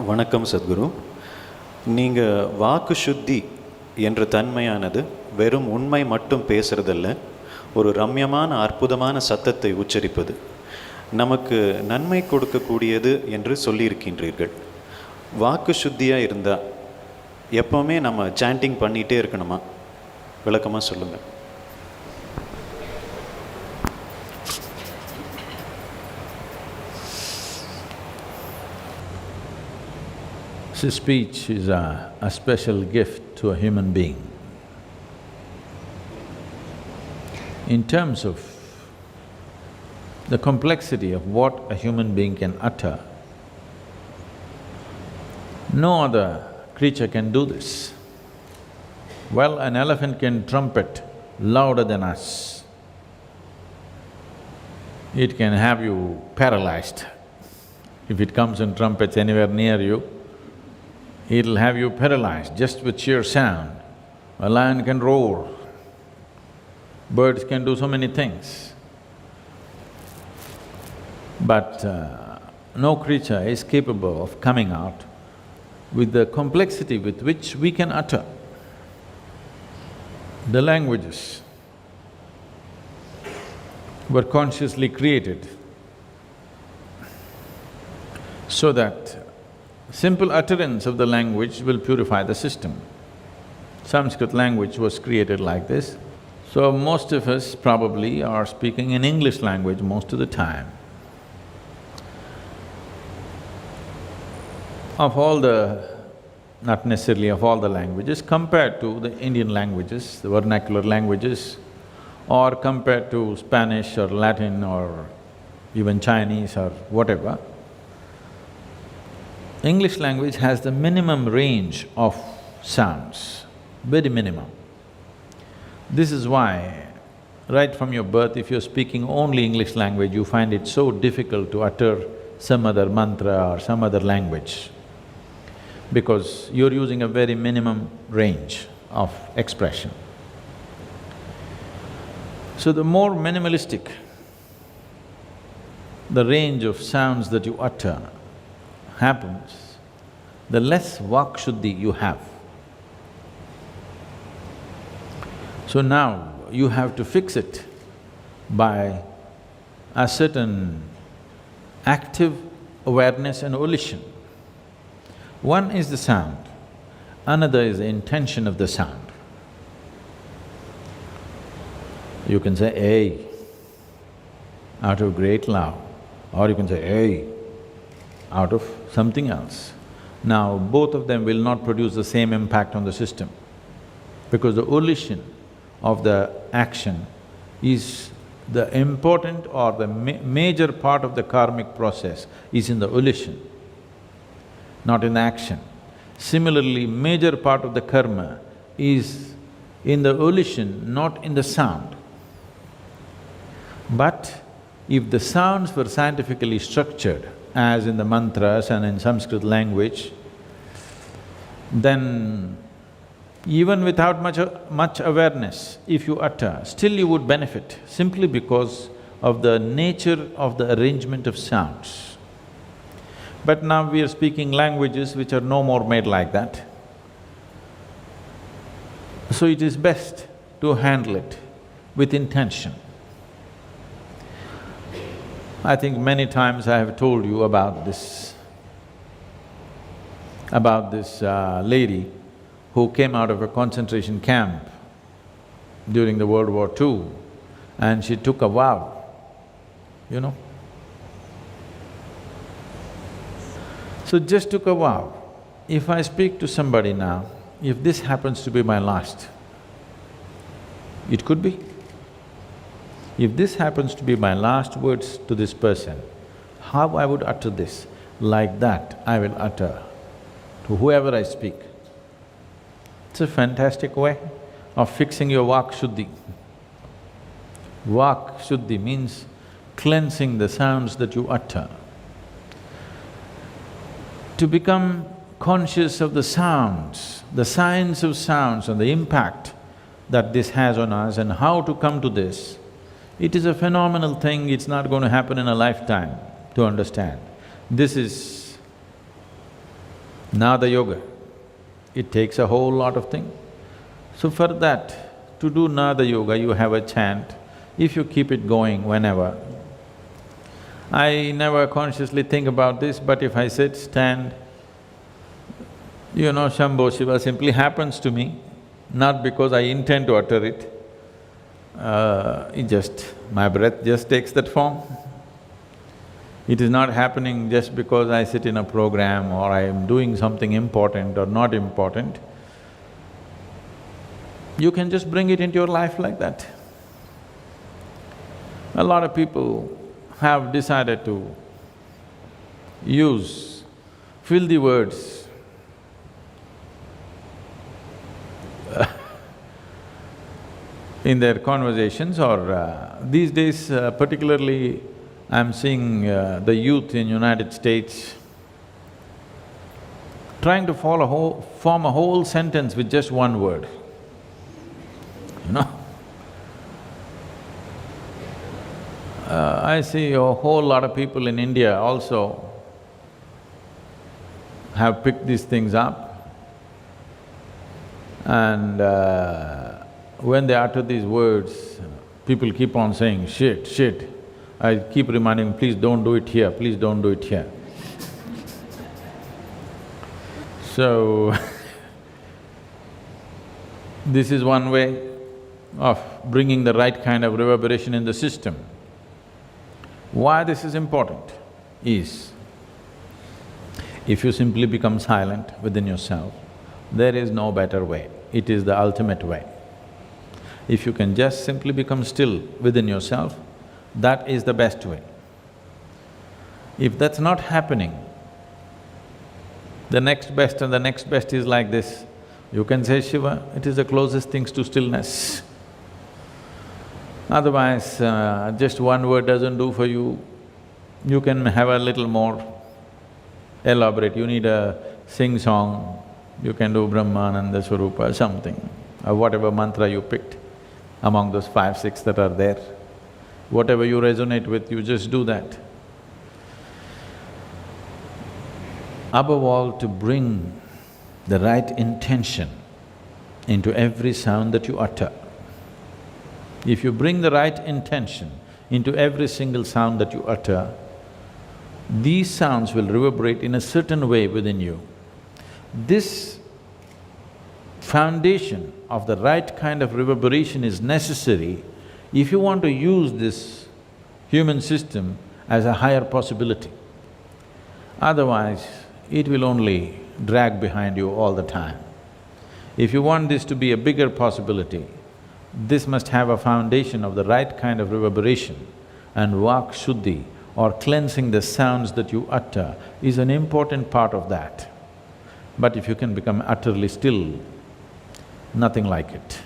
வணக்கம் சத்குரு. நீங்கள் வாக்கு சுத்தி என்ற தன்மையானது வெறும் உண்மை மட்டும் பேசுறதல்ல, ஒரு ரம்யமான அற்புதமான சத்தத்தை உச்சரிப்பது, நமக்கு நன்மை கொடுக்கக்கூடியது என்று சொல்லியிருக்கின்றீர்கள். வாக்கு சுத்தியாக இருந்தால் எப்போவுமே நம்ம சாண்டிங் பண்ணிகிட்டே இருக்கணுமா? விளக்கமாக சொல்லுங்கள். So speech is a special gift to a human being. In terms of the complexity of what a human being can utter, no other creature can do this. Well, an elephant can trumpet louder than us. It can have you paralyzed. If it comes and trumpets anywhere near you, it'll have you paralyzed just with sheer sound. A lion can roar, birds can do so many things. But no creature is capable of coming out with the complexity with which we can utter. The languages were consciously created so that simple utterance of the language will purify the system. Sanskrit language was created like this, so most of us probably are speaking in English language most of the time. Of all the… not necessarily of all the languages, compared to the Indian languages, the vernacular languages, or compared to Spanish or Latin or even Chinese or whatever, English language has the minimum range of sounds, very minimum. This is why, right from your birth, if you're speaking only English language, you find it so difficult to utter some other mantra or some other language, because you're using a very minimum range of expression. So the more minimalistic the range of sounds that you utter happens, the less Vak Shuddhi you have. So now you have to fix it by a certain active awareness and volition. One is the sound, another is the intention of the sound. You can say "Hey" out of great love, or you can say "Hey" out of something else. Now, both of them will not produce the same impact on the system, because the volition of the action is the important or the major part of the karmic process is in the volition, not in the action. Similarly, major part of the karma is in the volition, not in the sound. But if the sounds were scientifically structured, as in the mantras and in Sanskrit language, then even without much awareness, if you utter, still you would benefit, simply because of the nature of the arrangement of sounds. But now we are speaking languages which are no more made like that. So it is best to handle it with intention. I think many times I have told you about this lady who came out of a concentration camp during the World War II, and she took a vow, you know. So just took a vow, if I speak to somebody now, if this happens to be my last, it could be. If this happens to be my last words to this person, how I would utter this? Like that I will utter to whoever I speak. It's a fantastic way of fixing your Vak Shuddhi. Vak Shuddhi means cleansing the sounds that you utter. To become conscious of the sounds, the science of sounds and the impact that this has on us and how to come to this, it is a phenomenal thing, it's not going to happen in a lifetime to understand. This is Nada yoga, it takes a whole lot of things. So for that, to do Nada yoga, you have a chant, if you keep it going whenever. I never consciously think about this, but if I sit, stand, Shambho Shiva simply happens to me, not because I intend to utter it. My breath just takes that form. It is not happening just because I sit in a program or I am doing something important or not important. You can just bring it into your life like that. A lot of people have decided to use filthy words in their conversations, or these days particularly I'm seeing the youth in United States trying to form a whole sentence with just one word, I see a whole lot of people in India also have picked these things up, and when they utter these words, people keep on saying, shit, shit. I keep reminding, please don't do it here, please don't do it here. So, this is one way of bringing the right kind of reverberation in the system. Why this is important is, if you simply become silent within yourself, there is no better way, it is the ultimate way. If you can just simply become still within yourself, that is the best way. If that's not happening, the next best and the next best is like this. You can say Shiva, it is the closest things to stillness. Otherwise, just one word doesn't do for you. You can have a little more elaborate, you need a sing-song, you can do Brahmananda Swarupa, something, or whatever mantra you picked among those 5, 6 that are there. Whatever you resonate with, you just do that. Above all, to bring the right intention into every sound that you utter. If you bring the right intention into every single sound that you utter, these sounds will reverberate in a certain way within you. This foundation of the right kind of reverberation is necessary if you want to use this human system as a higher possibility. Otherwise, it will only drag behind you all the time. If you want this to be a bigger possibility, this must have a foundation of the right kind of reverberation, and Vak Shuddhi, or cleansing the sounds that you utter, is an important part of that. But if you can become utterly still, nothing like it.